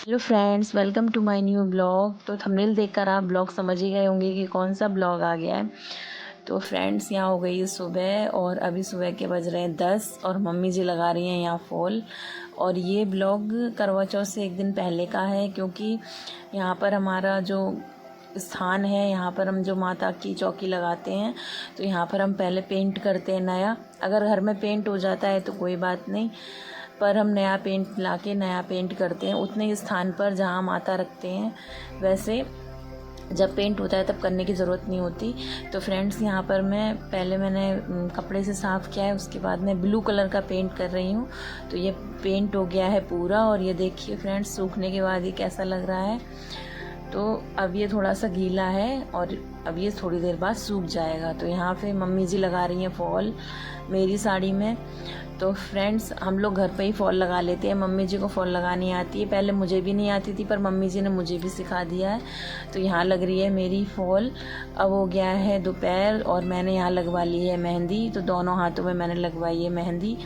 Hello friends, welcome to my new blog. तो thumbnail देखकर आप ब्लॉग समझ ही गए होंगे कि कौन सा ब्लॉग आ गया है। तो फ्रेंड्स, यहाँ हो गई है सुबह और अभी सुबह के बज रहे हैं 10 और मम्मी जी लगा रही हैं यहाँ फॉल। और ये ब्लॉग करवा चौथ से एक दिन पहले का है, क्योंकि यहाँ पर हमारा जो स्थान है, यहाँ पर हम जो माता की चौकी लगाते हैं, तो यहाँ पर हम पहले पेंट करते हैं नया। अगर घर में पेंट हो जाता है तो कोई बात नहीं, पर हम नया पेंट लाके नया पेंट करते हैं उतने ही स्थान पर जहाँ माता रखते हैं। वैसे जब पेंट होता है तब करने की ज़रूरत नहीं होती। तो फ्रेंड्स, यहाँ पर मैंने कपड़े से साफ़ किया है, उसके बाद मैं ब्लू कलर का पेंट कर रही हूँ। तो ये पेंट हो गया है पूरा, और ये देखिए फ्रेंड्स, सूखने के बाद ये कैसा लग रहा है। तो अब ये थोड़ा सा गीला है और अब ये थोड़ी देर बाद सूख जाएगा। तो यहाँ पे मम्मी जी लगा रही हैं फॉल मेरी साड़ी में। तो फ्रेंड्स, हम लोग घर पे ही फॉल लगा लेते हैं। मम्मी जी को फॉल लगानी आती है, पहले मुझे भी नहीं आती थी, पर मम्मी जी ने मुझे भी सिखा दिया है। तो यहाँ लग रही है मेरी फॉल। अब हो गया है दोपहर और मैंने यहाँ लगवा ली है मेहंदी। तो दोनों हाथों में मैंने लगवाई है मेहंदी।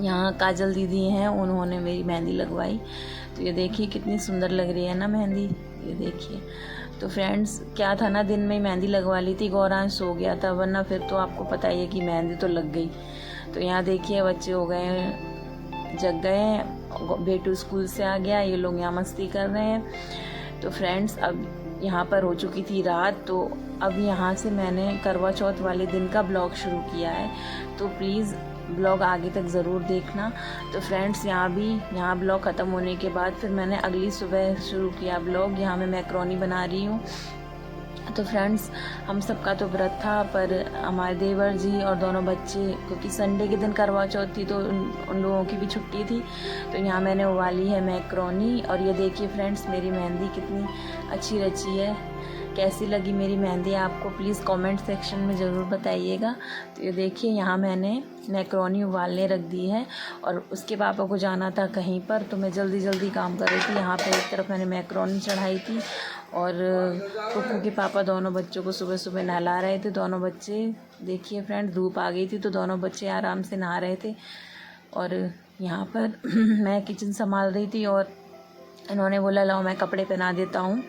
यहाँ काजल दीदी हैं, उन्होंने मेरी मेहंदी लगवाई। तो ये देखिए कितनी सुंदर लग रही है ना मेहंदी, ये देखिए। तो फ्रेंड्स, क्या था ना, दिन में ही मेहंदी लगवा ली थी, गौरांश सो गया था, वरना फिर तो आपको पता ही है कि मेहंदी तो लग गई। तो यहाँ देखिए बच्चे हो गए हैं, जग गए हैं, बेटू स्कूल से आ गया, ये लोग यहाँ मस्ती कर रहे हैं। तो फ्रेंड्स, अब यहाँ पर हो चुकी थी रात। तो अब यहाँ से मैंने करवा चौथ वाले दिन का ब्लॉग शुरू किया है, तो प्लीज़ ब्लॉग आगे तक ज़रूर देखना। तो फ्रेंड्स, यहाँ ब्लॉग ख़त्म होने के बाद फिर मैंने अगली सुबह शुरू किया ब्लॉग। यहाँ मैं मैक्रोनी बना रही हूँ। तो फ्रेंड्स, हम सबका तो व्रत था, पर हमारे देवर जी और दोनों बच्चे, क्योंकि संडे के दिन करवा चौथ थी तो उन लोगों की भी छुट्टी थी। तो यहाँ मैंने उबाली है मैक्रोनी। और ये देखिए फ्रेंड्स, मेरी मेहंदी कितनी अच्छी रची है। कैसी लगी मेरी मेहंदी आपको, प्लीज़ कमेंट सेक्शन में ज़रूर बताइएगा। तो ये देखिए, यहाँ मैंने मैक्रोनी उबालने रख दी है और उसके पापा को जाना था कहीं पर, तो मैं जल्दी जल्दी काम कर रही थी। यहाँ पे एक तरफ मैंने मैक्रोनी चढ़ाई थी और कुकू के पापा दोनों बच्चों को सुबह सुबह नहला रहे थे। दोनों बच्चे, देखिए फ्रेंड, धूप आ गई थी तो दोनों बच्चे आराम से नहा रहे थे। और यहाँ पर मैं किचन संभाल रही थी और इन्होंने बोला लाओ मैं कपड़े पहना देता हूँ।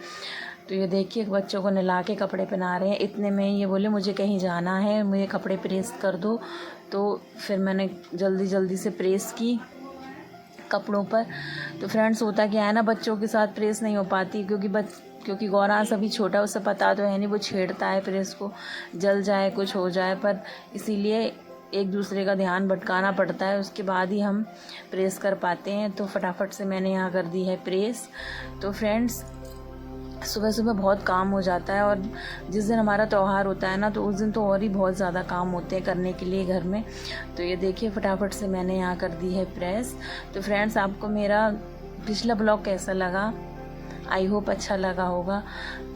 तो ये देखिए बच्चों को नहला के कपड़े पहना रहे हैं। इतने में ये बोले मुझे कहीं जाना है, मुझे कपड़े प्रेस कर दो। तो फिर मैंने जल्दी जल्दी से प्रेस की कपड़ों पर। तो फ्रेंड्स, होता क्या है ना, बच्चों के साथ प्रेस नहीं हो पाती, क्योंकि गौरांश अभी छोटा, उसे पता तो है नहीं, वो छेड़ता है प्रेस को, जल जाए कुछ हो जाए, पर इसीलिए एक दूसरे का ध्यान भटकाना पड़ता है, उसके बाद ही हम प्रेस कर पाते हैं। तो फटाफट से मैंने यहाँ कर दी है प्रेस। तो फ्रेंड्स, सुबह सुबह बहुत काम हो जाता है, और जिस दिन हमारा त्यौहार होता है ना, तो उस दिन तो और ही बहुत ज़्यादा काम होते हैं करने के लिए घर में। तो ये देखिए फटाफट से मैंने यहाँ कर दी है प्रेस। तो फ्रेंड्स, आपको मेरा पिछला ब्लॉग कैसा लगा, आई होप अच्छा लगा होगा।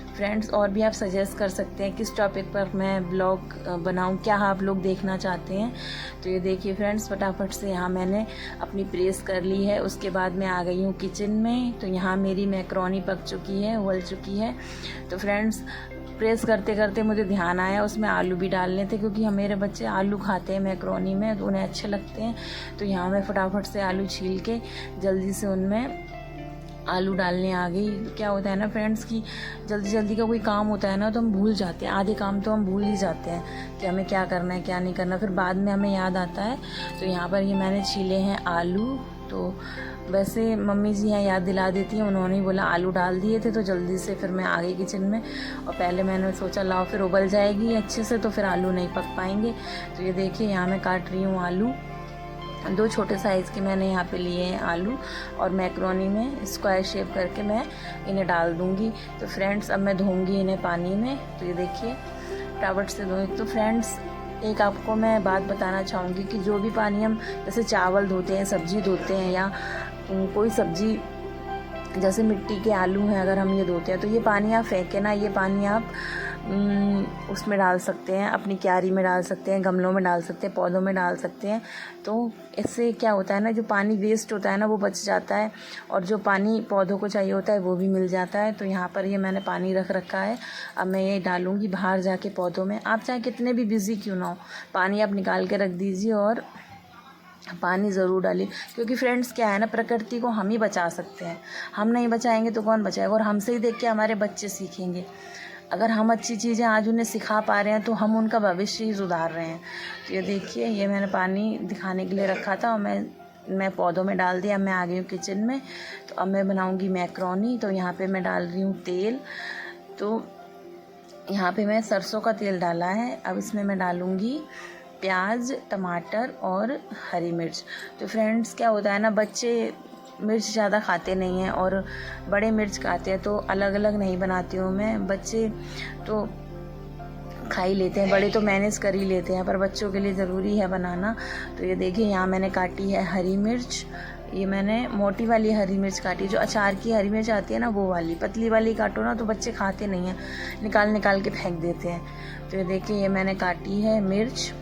फ्रेंड्स, और भी आप सजेस्ट कर सकते हैं किस टॉपिक पर मैं ब्लॉग बनाऊं, क्या आप लोग देखना चाहते हैं। तो ये देखिए फ्रेंड्स, फटाफट से यहाँ मैंने अपनी प्रेस कर ली है। उसके बाद मैं आ गई हूँ किचन में। तो यहाँ मेरी मैक्रोनी पक चुकी है, उबल चुकी है। तो फ्रेंड्स, प्रेस करते करते मुझे ध्यान आया उसमें आलू भी डालने थे, क्योंकि मेरे बच्चे आलू खाते हैं मैक्रोनी में, तो उन्हें अच्छे लगते हैं। तो यहाँ मैं फटाफट से आलू छील के जल्दी से उनमें आलू डालने आ गई। क्या होता है ना फ्रेंड्स, कि जल्दी जल्दी का कोई काम होता है ना, तो हम भूल जाते हैं, आधे काम तो हम भूल ही जाते हैं कि हमें क्या करना है क्या नहीं करना, फिर बाद में हमें याद आता है। तो यहाँ पर ये मैंने छीले हैं आलू। तो वैसे मम्मी जी हैं याद दिला देती हैं, उन्होंने ही बोला आलू डाल दिए थे, तो जल्दी से फिर मैं आ गई किचन में। और पहले मैंने सोचा लाओ फिर उबल जाएगी अच्छे से, तो फिर आलू नहीं पक पाएंगे। तो ये देखिए यहाँ मैं काट रही हूँ आलू। 2 छोटे साइज़ के मैंने यहाँ पे लिए हैं आलू, और मैक्रोनी में स्क्वायर शेप करके मैं इन्हें डाल दूँगी। तो फ्रेंड्स, अब मैं धोऊँगी इन्हें पानी में। तो ये देखिए फटाफट से धोए। तो फ्रेंड्स, एक आपको मैं बात बताना चाहूँगी कि जो भी पानी हम जैसे चावल धोते हैं, सब्ज़ी धोते हैं, या कोई सब्ज़ी जैसे मिट्टी के आलू हैं, अगर हम ये धोते हैं, तो ये पानी आप फेंकें ना, ये पानी आप उसमें डाल सकते हैं, अपनी क्यारी में डाल सकते हैं, गमलों में डाल सकते हैं, पौधों में डाल सकते हैं। तो इससे क्या होता है ना, जो पानी वेस्ट होता है ना, वो बच जाता है, और जो पानी पौधों को चाहिए होता है वो भी मिल जाता है। तो यहाँ पर ये मैंने पानी रख रखा है। अब मैं ये डालूँगी बाहर जाके पौधों में। आप चाहे कितने भी बिज़ी क्यों ना हो, पानी आप निकाल के रख दीजिए और पानी ज़रूर डालिए, क्योंकि फ्रेंड्स क्या है ना, प्रकृति को हम ही बचा सकते हैं। हम नहीं बचाएंगे तो कौन बचाएगा, और हमसे ही देख के हमारे बच्चे सीखेंगे। अगर हम अच्छी चीज़ें आज उन्हें सिखा पा रहे हैं तो हम उनका भविष्य ही सुधार रहे हैं। तो ये देखिए, ये मैंने पानी दिखाने के लिए रखा था और मैं पौधों में डाल दिया। मैं आ गई हूँ किचन में, तो अब मैं बनाऊँगी मैक्रोनी। तो यहाँ पे मैं डाल रही हूँ तेल। तो यहाँ पे मैं सरसों का तेल डाला है। अब इसमें मैं डालूँगी प्याज, टमाटर और हरी मिर्च। तो फ्रेंड्स क्या होता है ना, बच्चे मिर्च ज़्यादा खाते नहीं हैं और बड़े मिर्च खाते हैं, तो अलग अलग नहीं बनाती हूँ मैं। बच्चे तो खा ही लेते हैं, बड़े तो मैनेज कर ही लेते हैं, पर बच्चों के लिए ज़रूरी है बनाना। तो ये देखिए, यहाँ मैंने काटी है हरी मिर्च। ये मैंने मोटी वाली हरी मिर्च काटी, जो अचार की हरी मिर्च आती है ना वो वाली। पतली वाली काटो ना तो बच्चे खाते नहीं हैं, निकाल के फेंक देते हैं। तो ये देखिए, ये मैंने काटी है मिर्च।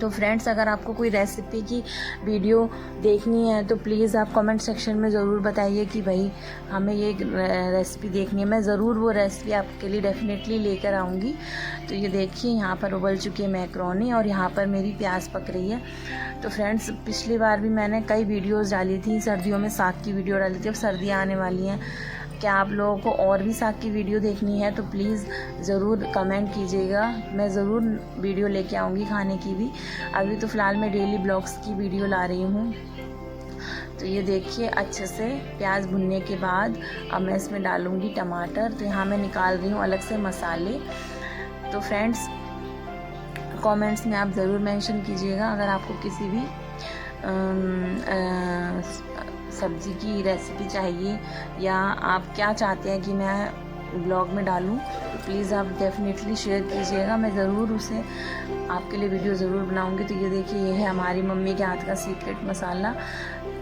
तो फ्रेंड्स, अगर आपको कोई रेसिपी की वीडियो देखनी है तो प्लीज़ आप कमेंट सेक्शन में ज़रूर बताइए कि भाई हमें ये रेसिपी देखनी है। मैं ज़रूर वो रेसिपी आपके लिए डेफिनेटली लेकर आऊँगी। तो ये देखिए, यहाँ पर उबल चुकी है मैक्रोनी और यहाँ पर मेरी प्याज पक रही है। तो फ्रेंड्स, पिछली बार भी मैंने कई वीडियोज़ डाली थी, सर्दियों में साग की वीडियो डाली थी। अब सर्दियाँ आने वाली हैं, क्या आप लोगों को और भी साग की वीडियो देखनी है तो प्लीज़ ज़रूर कमेंट कीजिएगा। मैं ज़रूर वीडियो लेके आऊँगी खाने की भी। अभी तो फ़िलहाल मैं डेली ब्लॉग्स की वीडियो ला रही हूँ। तो ये देखिए, अच्छे से प्याज भुनने के बाद अब मैं इसमें डालूँगी टमाटर। तो यहाँ मैं निकाल रही हूँ अलग से मसाले। तो फ्रेंड्स, कमेंट्स में आप ज़रूर मेंशन कीजिएगा अगर आपको किसी भी सब्ज़ी की रेसिपी चाहिए या आप क्या चाहते हैं कि मैं ब्लॉग में डालूं, तो प्लीज़ आप डेफिनेटली शेयर कीजिएगा। मैं ज़रूर उसे आपके लिए वीडियो ज़रूर बनाऊंगी। तो ये देखिए, ये है हमारी मम्मी के हाथ का सीक्रेट मसाला।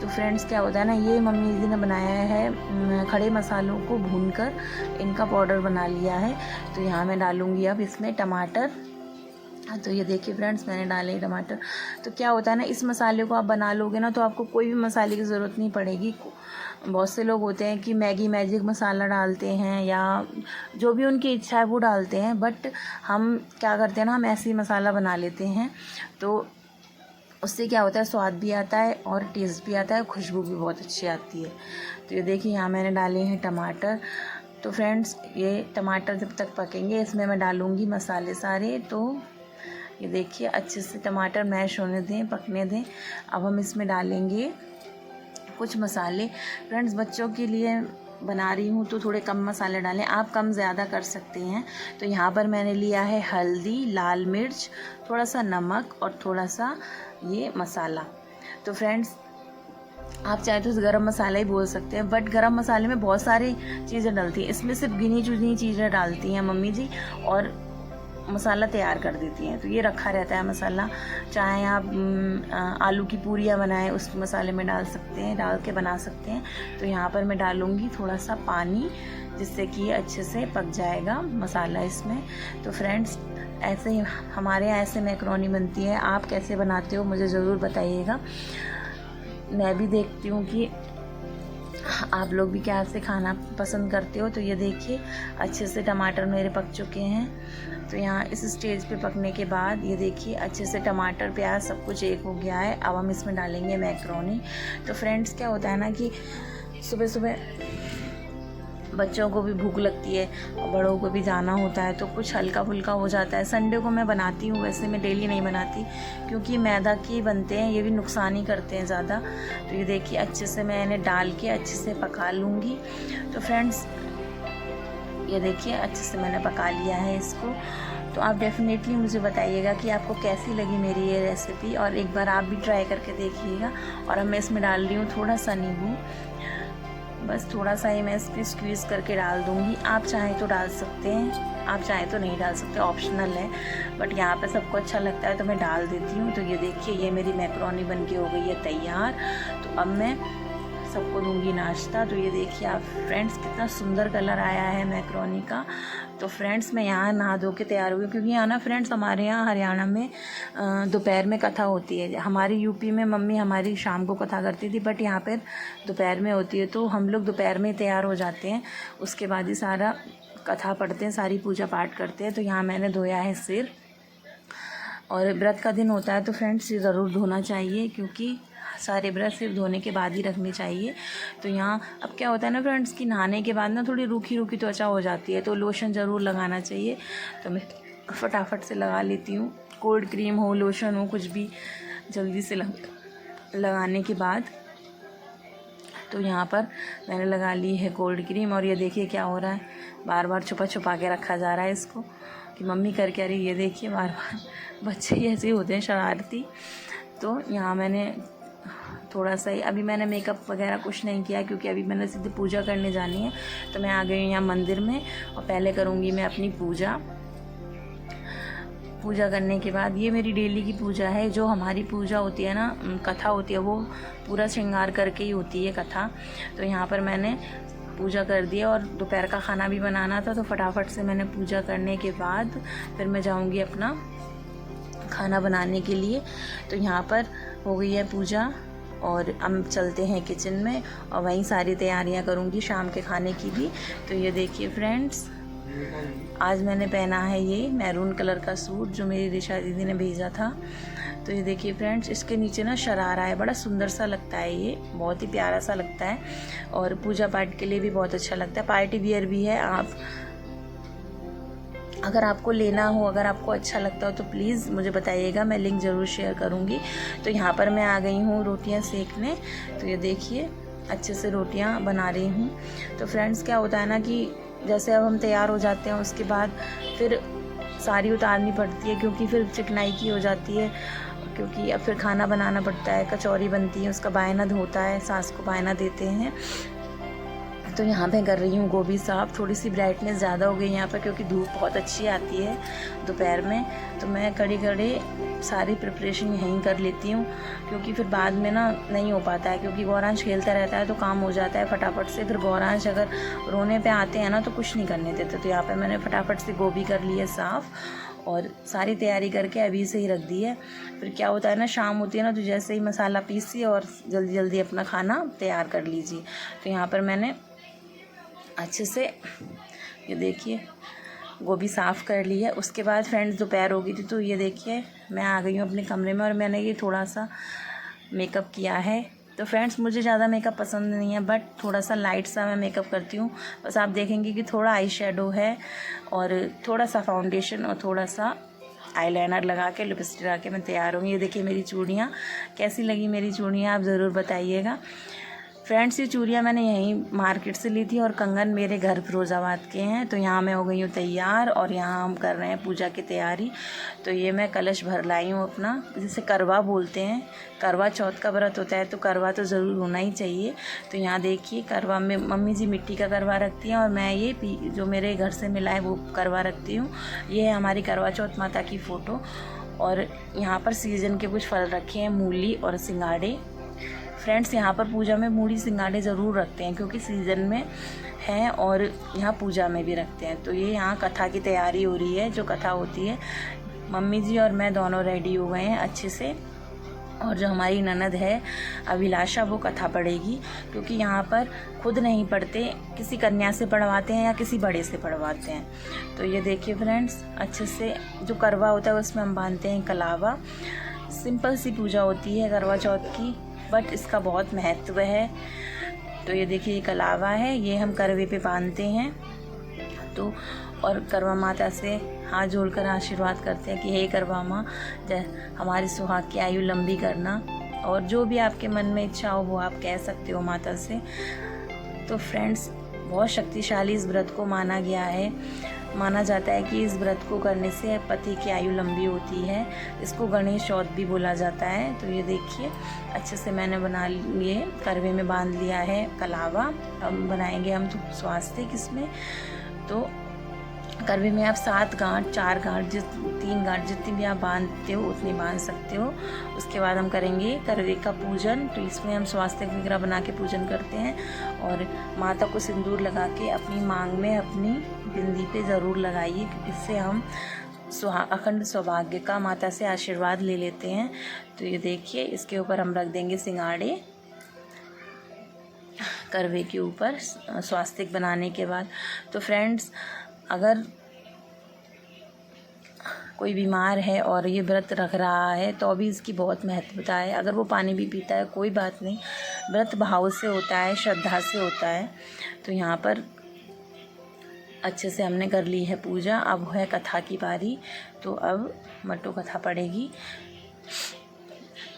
तो फ्रेंड्स, क्या होता है ना, ये मम्मी जी ने बनाया है, खड़े मसालों को भूनकर इनका पाउडर बना लिया है। तो यहाँ मैं डालूँगी अब इसमें टमाटर। तो ये देखिए फ्रेंड्स, मैंने डाले टमाटर। तो क्या होता है ना, इस मसाले को आप बना लोगे ना तो आपको कोई भी मसाले की ज़रूरत नहीं पड़ेगी। बहुत से लोग होते हैं कि मैगी मैजिक मसाला डालते हैं या जो भी उनकी इच्छा है वो डालते हैं, बट हम क्या करते हैं ना, हम ऐसे ही मसाला बना लेते हैं। तो उससे क्या होता है, स्वाद भी आता है और टेस्ट भी आता है, खुशबू भी बहुत अच्छी आती है। तो ये देखिए, यहाँ मैंने डाले हैं टमाटर। तो फ्रेंड्स, ये टमाटर जब तक पकेंगे इसमें मैं डालूँगी मसाले सारे। तो ये देखिए, अच्छे से टमाटर मैश होने दें, पकने दें। अब हम इसमें डालेंगे कुछ मसाले। फ्रेंड्स, बच्चों के लिए बना रही हूँ तो थोड़े कम मसाले डालें, आप कम ज़्यादा कर सकते हैं। तो यहाँ पर मैंने लिया है हल्दी, लाल मिर्च, थोड़ा सा नमक और थोड़ा सा ये मसाला। तो फ्रेंड्स, आप चाहे तो गरम मसाला ही बोल सकते हैं, बट गरम मसाले में बहुत सारी चीज़ें डलती हैं, इसमें सिर्फ गिनी चुनी चीज़ें डालती हैं मम्मी जी और मसाला तैयार कर देती हैं। तो ये रखा रहता है मसाला। चाहे आप आलू की पूरियाँ बनाएं उस मसाले में डाल सकते हैं, डाल के बना सकते हैं। तो यहाँ पर मैं डालूँगी थोड़ा सा पानी, जिससे कि ये अच्छे से पक जाएगा मसाला इसमें। तो फ्रेंड्स, ऐसे ही हमारे यहाँ ऐसे मैक्रोनी बनती है। आप कैसे बनाते हो मुझे ज़रूर बताइएगा। मैं भी देखती हूँ कि आप लोग भी क्या से खाना पसंद करते हो। तो ये देखिए, अच्छे से टमाटर मेरे पक चुके हैं। तो यहाँ इस स्टेज पे पकने के बाद ये देखिए, अच्छे से टमाटर प्याज सब कुछ एक हो गया है। अब हम इसमें डालेंगे मैक्रोनी। तो फ्रेंड्स, क्या होता है ना कि सुबह सुबह बच्चों को भी भूख लगती है और बड़ों को भी जाना होता है, तो कुछ हल्का फुल्का हो जाता है। संडे को मैं बनाती हूँ, वैसे मैं डेली नहीं बनाती क्योंकि मैदा की बनते हैं, ये भी नुकसान ही करते हैं ज़्यादा। तो ये देखिए, अच्छे से मैं इन्हें डाल के अच्छे से पका लूँगी। तो फ्रेंड्स, ये देखिए, अच्छे से मैंने पका लिया है इसको। तो आप डेफिनेटली मुझे बताइएगा कि आपको कैसी लगी मेरी ये रेसिपी, और एक बार आप भी ट्राई करके देखिएगा। और अब मैं इसमें डाल रही हूँ थोड़ा सा नींबू, बस थोड़ा सा ही मैं इस पर स्क्वीज़ करके डाल दूँगी। आप चाहें तो डाल सकते हैं, आप चाहें तो नहीं डाल सकते, ऑप्शनल है, बट यहाँ पे सबको अच्छा लगता है तो मैं डाल देती हूँ। तो ये देखिए, ये मेरी मैक्रोनी बन के हो गई है तैयार। तो अब मैं सबको दूंगी नाश्ता। तो ये देखिए आप फ्रेंड्स, कितना सुंदर कलर आया है मैक्रोनी का। तो फ्रेंड्स, मैं यहाँ नहा धो के तैयार हुई क्योंकि यहाँ ना फ्रेंड्स, हमारे यहाँ हरियाणा में दोपहर में कथा होती है। हमारी यूपी में मम्मी हमारी शाम को कथा करती थी, बट यहाँ पर दोपहर में होती है। तो हम लोग दोपहर में तैयार हो जाते हैं, उसके बाद ही सारा कथा पढ़ते हैं, सारी पूजा पाठ करते हैं। तो यहाँ मैंने धोया है सिर और व्रत का दिन होता है तो फ्रेंड्स ये ज़रूर धोना चाहिए, क्योंकि सारे ब्रश सिर्फ धोने के बाद ही रखने चाहिए। तो यहाँ अब क्या होता है ना फ्रेंड्स कि नहाने के बाद ना थोड़ी रूखी रूखी त्वचा हो जाती है, तो लोशन ज़रूर लगाना चाहिए। तो मैं फटाफट से लगा लेती हूँ, कोल्ड क्रीम हो, लोशन हो, कुछ भी जल्दी से लगाने के बाद। तो यहाँ पर मैंने लगा ली है कोल्ड क्रीम, और ये देखिए क्या हो रहा है, बार बार छुपा छुपा के रखा जा रहा है इसको कि मम्मी कर क्या रही, ये देखिए बार बार बच्चे ही ऐसे होते हैं शरारती। तो यहाँ मैंने थोड़ा सा ही, अभी मैंने मेकअप वगैरह कुछ नहीं किया, क्योंकि अभी मैंने सीधे पूजा करने जानी है। तो मैं आ गई हूँ यहाँ मंदिर में, और पहले करूँगी मैं अपनी पूजा करने के बाद, ये मेरी डेली की पूजा है। जो हमारी पूजा होती है ना, कथा होती है, वो पूरा श्रृंगार करके ही होती है कथा। तो यहाँ पर मैंने पूजा कर दी, और दोपहर का खाना भी बनाना था, तो फटाफट से मैंने पूजा करने के बाद फिर मैं जाऊँगी अपना खाना बनाने के लिए। तो यहाँ पर हो गई है पूजा, और हम चलते हैं किचन में, और वहीं सारी तैयारियां करूँगी शाम के खाने की भी। तो ये देखिए फ्रेंड्स, आज मैंने पहना है ये मैरून कलर का सूट जो मेरी रिशा दीदी ने भेजा था। तो ये देखिए फ्रेंड्स, इसके नीचे ना शरारा है, बड़ा सुंदर सा लगता है, ये बहुत ही प्यारा सा लगता है, और पूजा पाठ के लिए भी बहुत अच्छा लगता है, पार्टी वियर भी है। आप अगर आपको लेना हो, अगर आपको अच्छा लगता हो तो प्लीज़ मुझे बताइएगा, मैं लिंक ज़रूर शेयर करूँगी। तो यहाँ पर मैं आ गई हूँ रोटियाँ सेकने। तो ये देखिए अच्छे से रोटियाँ बना रही हूँ। तो फ्रेंड्स क्या होता है ना कि जैसे अब हम तैयार हो जाते हैं, उसके बाद फिर साड़ी उतारनी पड़ती है, क्योंकि फिर चिकनाई की हो जाती है, क्योंकि अब फिर खाना बनाना पड़ता है, कचौरी बनती है, उसका बायना होता है, सास को बायना देते हैं। तो यहाँ पे कर रही हूँ गोभी साफ। थोड़ी सी ब्राइटनेस ज़्यादा हो गई यहाँ पर, क्योंकि धूप बहुत अच्छी आती है दोपहर में। तो मैं कड़ी सारी प्रिपरेशन यहीं कर लेती हूँ, क्योंकि फिर बाद में ना नहीं हो पाता है, क्योंकि गौरांश खेलता रहता है तो काम हो जाता है फटाफट से। फिर गौरांश अगर रोने पे आते हैं ना तो कुछ नहीं करने देते। तो यहाँ पे मैंने फटाफट से गोभी कर ली है साफ़, और सारी तैयारी करके अभी से ही रख दी है। फिर क्या होता है ना, शाम होती है ना, तो जैसे ही मसाला पीसिए और जल्दी जल्दी अपना खाना तैयार कर लीजिए। तो यहाँ पर मैंने अच्छे से ये देखिए गोभी साफ़ कर ली है। उसके बाद फ्रेंड्स दोपहर हो गई थी, तो ये देखिए मैं आ गई हूँ अपने कमरे में, और मैंने ये थोड़ा सा मेकअप किया है। तो फ्रेंड्स मुझे ज़्यादा मेकअप पसंद नहीं है, बट थोड़ा सा लाइट सा मैं मेकअप करती हूँ। बस आप देखेंगे कि थोड़ा आई शेडो है, और थोड़ा सा फाउंडेशन, और थोड़ा सा आईलाइनर लगा के, लिपस्टिक लगा के मैं तैयार हूँ। ये देखिए मेरी चूड़ियाँ, कैसी लगी मेरी चूड़ियाँ आप ज़रूर बताइएगा। फ्रेंड्स ये चूड़ियाँ मैंने यहीं मार्केट से ली थी, और कंगन मेरे घर फिरोज़ाबाद के हैं। तो यहाँ मैं हो गई हूँ तैयार, और यहाँ हम कर रहे हैं पूजा की तैयारी। तो ये मैं कलश भर लाई हूँ अपना, जिसे करवा बोलते हैं। करवा चौथ का व्रत होता है, तो करवा तो ज़रूर होना ही चाहिए। तो यहाँ देखिए करवा में मम्मी जी मिट्टी का करवा रखती हैं, और मैं ये जो मेरे घर से मिला है वो करवा रखती हूँ। ये है हमारी करवा चौथ माता की फ़ोटो। और यहाँ पर सीज़न के कुछ फल रखे हैं, मूली और सिंगाड़े। फ्रेंड्स यहाँ पर पूजा में मूली सिंगाड़े ज़रूर रखते हैं, क्योंकि सीज़न में हैं, और यहाँ पूजा में भी रखते हैं। तो ये यहाँ कथा की तैयारी हो रही है, जो कथा होती है। मम्मी जी और मैं दोनों रेडी हो गए हैं अच्छे से, और जो हमारी ननद है अभिलाषा, वो कथा पढ़ेगी, क्योंकि यहाँ पर खुद नहीं पढ़ते, किसी कन्या से पढ़वाते हैं या किसी बड़े से पढ़वाते हैं। तो ये देखिए फ्रेंड्स, अच्छे से जो करवा होता है उसमें हम बांधते हैं कलावा। सिंपल सी पूजा होती है करवा चौथ की, बट इसका बहुत महत्व है। तो ये देखिए ये कलावा है, ये हम करवे पे बांधते हैं। तो और करवा माता से हाथ जोड़कर आशीर्वाद करते हैं कि हे करवा माँ, हमारी सुहाग की आयु लंबी करना, और जो भी आपके मन में इच्छा हो वो आप कह सकते हो माता से। तो फ्रेंड्स बहुत शक्तिशाली इस व्रत को माना गया है। माना जाता है कि इस व्रत को करने से पति की आयु लंबी होती है। इसको गणेश चौथ भी बोला जाता है। तो ये देखिए अच्छे से मैंने बना लिए, करवे में बांध लिया है कलावा। अब बनाएंगे हम तो स्वास्तिक इसमें। तो करवे में आप 7 गांठ, 4 गांठ, 3 गांठ जितनी भी आप बांधते हो उतनी बांध सकते हो। उसके बाद हम करेंगे करवे का पूजन। तो इसमें हम स्वास्तिक विग्रह बना के पूजन करते हैं, और माता को सिंदूर लगा के अपनी मांग में, अपनी बिंदी पे ज़रूर लगाइए, क्योंकि इससे हम अखंड सौभाग्य का माता से आशीर्वाद ले लेते हैं। तो ये देखिए इसके ऊपर हम रख देंगे सिंगाड़े, करवे के ऊपर स्वास्तिक बनाने के बाद। तो फ्रेंड्स अगर कोई बीमार है और ये व्रत रख रहा है तो अभी इसकी बहुत महत्वता है। अगर वो पानी भी पीता है कोई बात नहीं, व्रत भाव से होता है, श्रद्धा से होता है। तो यहाँ पर अच्छे से हमने कर ली है पूजा। अब है कथा की बारी, तो अब मट्टू कथा पढ़ेगी।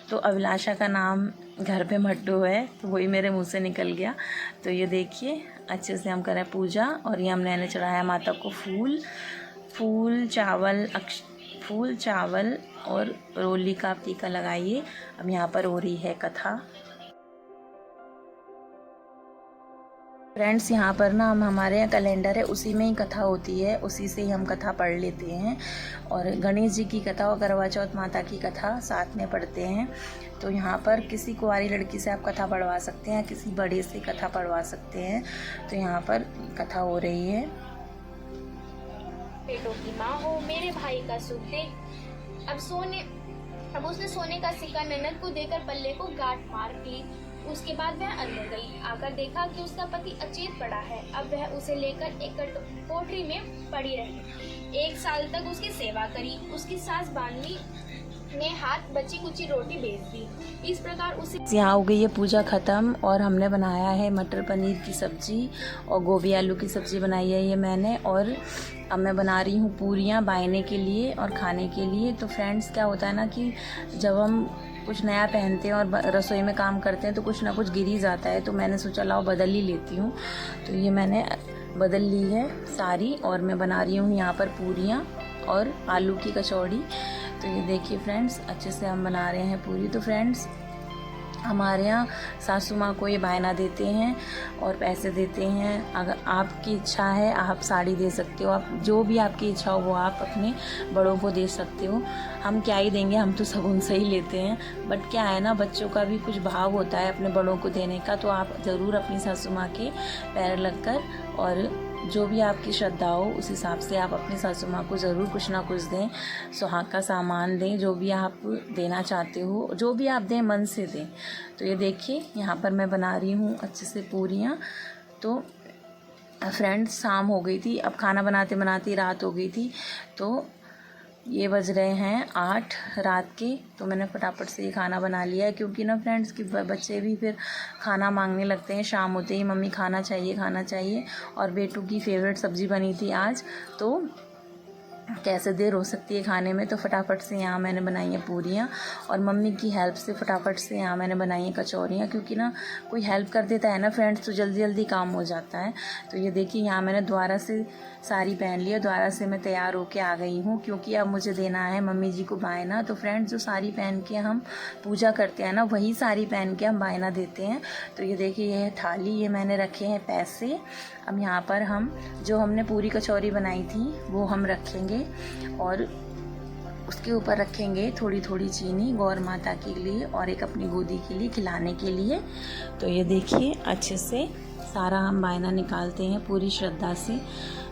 तो अभिलाषा का नाम घर पे मट्टू है, तो वही मेरे मुंह से निकल गया। तो ये देखिए अच्छे से हम करें पूजा। और ये हमने चढ़ाया माता को फूल चावल और रोली का टीका लगाइए। अब यहाँ पर हो रही है कथा। फ्रेंड्स यहाँ पर ना हमारे यहाँ कैलेंडर है, उसी में ही कथा होती है, उसी से ही हम कथा पढ़ लेते हैं। और गणेश जी की कथा और करवा चौथ माता की कथा साथ में पढ़ते हैं। तो यहाँ पर किसी कुंवारी लड़की से आप कथा पढ़वा सकते हैं, किसी बड़े से कथा पढ़वा सकते हैं। तो यहाँ पर कथा हो रही है। बेटों की माँ हो, मेरे भाई का सुख दे। अब उसने सोने का सिक्का ननद को देकर पल्ले को गांठ मार ली। उसके बाद वह अंदर गई। आकर देखा कि उसका पति अचेत पड़ा है। अब वह उसे लेकर एक कोठरी में पड़ी रही। 1 साल तक उसकी सेवा करी। उसकी सास बांधनी ने हाथ बची कुची रोटी बेच दी। इस प्रकार उसे यहाँ हो गई है पूजा ख़त्म। और हमने बनाया है मटर पनीर की सब्ज़ी और गोभी आलू की सब्ज़ी बनाई है ये मैंने। और अब मैं बना रही हूँ पूरियाँ बायने के लिए और खाने के लिए। तो फ्रेंड्स क्या होता है ना कि जब हम कुछ नया पहनते हैं और रसोई में काम करते हैं तो कुछ ना कुछ गिर ही जाता है। तो मैंने सोचा लाओ बदल ही लेती हूँ। तो ये मैंने बदल ली है सारी। और मैं बना रही हूँ यहाँ पर पूरियाँ और आलू की कचौड़ी। तो ये देखिए फ्रेंड्स अच्छे से हम बना रहे हैं पूरी। तो फ्रेंड्स हमारे यहाँ सासू माँ को ये बायना देते हैं और पैसे देते हैं। अगर आपकी इच्छा है आप साड़ी दे सकते हो, आप जो भी आपकी इच्छा हो वो आप अपने बड़ों को दे सकते हो। हम क्या ही देंगे, हम तो सब उनसे ही लेते हैं। बट क्या है ना, बच्चों का भी कुछ भाव होता है अपने बड़ों को देने का। तो आप ज़रूर अपनी सासू माँ के पैर लगकर और जो भी आपकी श्रद्धा हो उस हिसाब से आप अपनी सासू माँ को ज़रूर कुछ ना कुछ दें। सुहाग का सामान दें, जो भी आप देना चाहते हो, जो भी आप दें मन से दें। तो ये देखिए यहाँ पर मैं बना रही हूँ अच्छे से पूरियाँ। तो फ्रेंड्स शाम हो गई थी, अब खाना बनाते बनाते रात हो गई थी। तो ये बज रहे हैं 8 रात के। तो मैंने फटाफट से ये खाना बना लिया है, क्योंकि ना फ्रेंड्स कि बच्चे भी फिर खाना मांगने लगते हैं शाम होते ही, मम्मी खाना चाहिए। और बेटू की फेवरेट सब्ज़ी बनी थी आज, तो कैसे देर हो सकती है खाने में। तो फटाफट से यहाँ मैंने बनाई है पूरियाँ और मम्मी की हेल्प से फटाफट से यहाँ मैंने बनाई है कचौरियाँ, क्योंकि ना कोई हेल्प कर देता है ना फ्रेंड्स तो जल्दी जल्दी काम हो जाता है। तो ये देखिए यहाँ मैंने दोबारा से साड़ी पहन लिया, दोबारा से मैं तैयार होके आ गई हूँ, क्योंकि अब मुझे देना है मम्मी जी को बायना। तो फ्रेंड्स जो साड़ी पहन के हम पूजा करते हैं ना, वही साड़ी पहन के हम बायना देते हैं। तो ये देखिए ये है थाली, ये मैंने रखे हैं पैसे। अब यहाँ पर हम जो हमने पूरी कचौरी बनाई थी वो हम रखेंगे और उसके ऊपर रखेंगे थोड़ी थोड़ी चीनी गौर माता के लिए और एक अपनी गोदी के लिए खिलाने के लिए। तो ये देखिए अच्छे से सारा हम बायना निकालते हैं पूरी श्रद्धा से।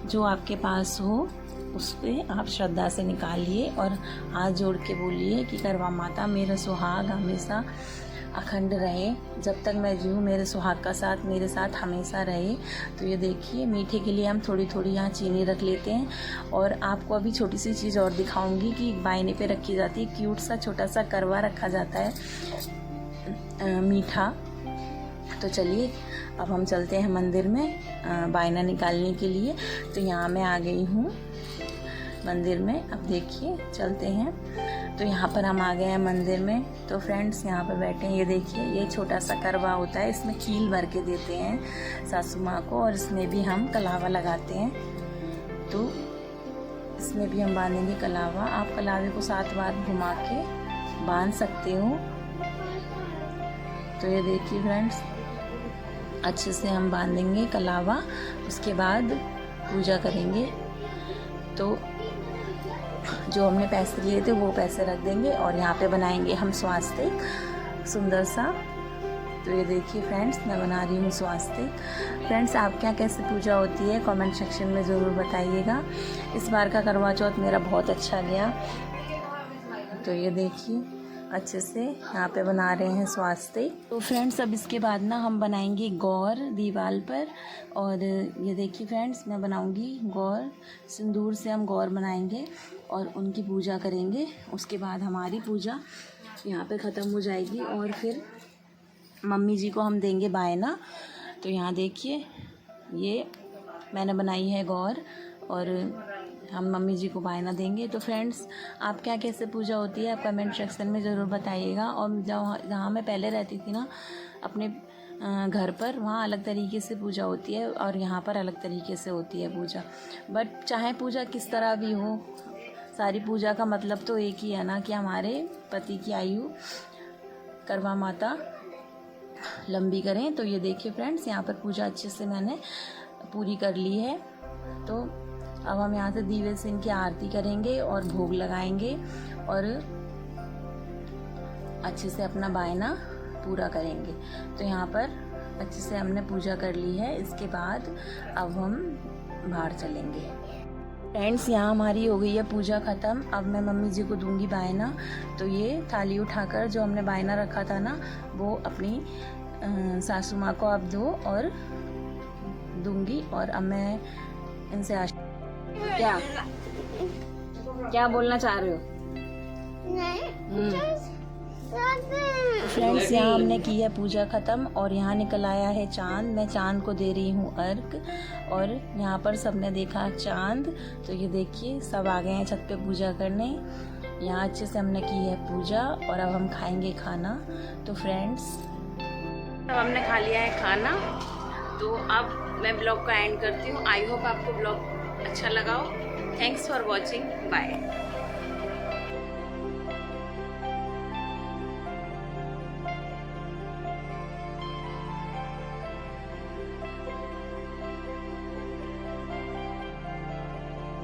जो आपके पास हो उस पर आप श्रद्धा से निकालिए और हाथ जोड़ के बोलिए कि करवा माता मेरा सुहाग हमेशा अखंड रहे, जब तक मैं जीऊँ मेरे सुहाग का साथ मेरे साथ हमेशा रहे। तो ये देखिए मीठे के लिए हम थोड़ी थोड़ी यहाँ चीनी रख लेते हैं। और आपको अभी छोटी सी चीज़ और दिखाऊंगी कि बायने पे रखी जाती है, क्यूट सा छोटा सा करवा रखा जाता है मीठा। तो चलिए अब हम चलते हैं मंदिर में बायना निकालने के लिए। तो यहाँ मैं आ गई हूँ मंदिर में। अब देखिए चलते हैं। तो यहाँ पर हम आ गए हैं मंदिर में। तो फ्रेंड्स यहाँ पर बैठे हैं, ये देखिए ये छोटा सा करवा होता है, इसमें खील भर के देते हैं सासू माँ को और इसमें भी हम कलावा लगाते हैं। तो इसमें भी हम बांधेंगे कलावा। आप कलावे को 7 बार घुमा के बांध सकते हो। तो ये देखिए फ्रेंड्स अच्छे से हम बांधेंगे कलावा, उसके बाद पूजा करेंगे। तो जो हमने पैसे लिए थे वो पैसे रख देंगे और यहाँ पे बनाएंगे हम स्वास्तिक सुंदर सा। तो ये देखिए फ्रेंड्स मैं बना रही हूँ स्वास्तिक। फ्रेंड्स आपके यहाँ कैसे पूजा होती है कमेंट सेक्शन में ज़रूर बताइएगा। इस बार का करवा चौथ मेरा बहुत अच्छा गया। तो ये देखिए अच्छे से यहाँ पे बना रहे हैं स्वास्तिक। तो फ्रेंड्स अब इसके बाद ना हम बनाएंगे गौर दीवार पर। और ये देखिए फ्रेंड्स, मैं बनाऊंगी गौर, सिंदूर से हम गौर बनाएंगे और उनकी पूजा करेंगे। उसके बाद हमारी पूजा यहाँ पे ख़त्म हो जाएगी और फिर मम्मी जी को हम देंगे बायना। तो यहाँ देखिए, ये मैंने बनाई है गौर और हम मम्मी जी को बायना देंगे। तो फ्रेंड्स, आप क्या कैसे पूजा होती है आप कमेंट सेक्शन में ज़रूर बताइएगा। और जहाँ मैं पहले रहती थी ना अपने घर पर, वहाँ अलग तरीके से पूजा होती है और यहाँ पर अलग तरीके से होती है पूजा। बट चाहे पूजा किस तरह भी हो, सारी पूजा का मतलब तो एक ही है ना कि हमारे पति की आयु करवा माता लंबी करें। तो ये देखिए फ्रेंड्स, यहाँ पर पूजा अच्छे से मैंने पूरी कर ली है। तो अब हम यहाँ से दीवे से इनकी आरती करेंगे और भोग लगाएंगे और अच्छे से अपना बायना पूरा करेंगे। तो यहाँ पर अच्छे से हमने पूजा कर ली है। इसके बाद अब हम बाहर चलेंगे। फ्रेंड्स, यहाँ हमारी हो गई है पूजा ख़त्म। अब मैं मम्मी जी को दूंगी बायना। तो ये थाली उठाकर जो हमने बायना रखा था ना, वो अपनी सासू माँ को अब दो और दूंगी। और अब मैं इनसे क्या बोलना चाह रहे हो? फ्रेंड्स, यहाँ हमने की है पूजा ख़त्म और यहाँ निकल आया है चांद। मैं चांद को दे रही हूँ अर्घ और यहाँ पर सबने देखा चांद। तो ये देखिए, सब आ गए हैं छत पे पूजा करने। यहाँ अच्छे से हमने की है पूजा और अब हम खाएंगे खाना। तो फ्रेंड्स, अब हमने खा लिया है खाना। तो अब मैं ब्लॉग का एंड करती हूँ। आई होप आपको ब्लॉग अच्छा लगा हो। Thanks for watching. बाय।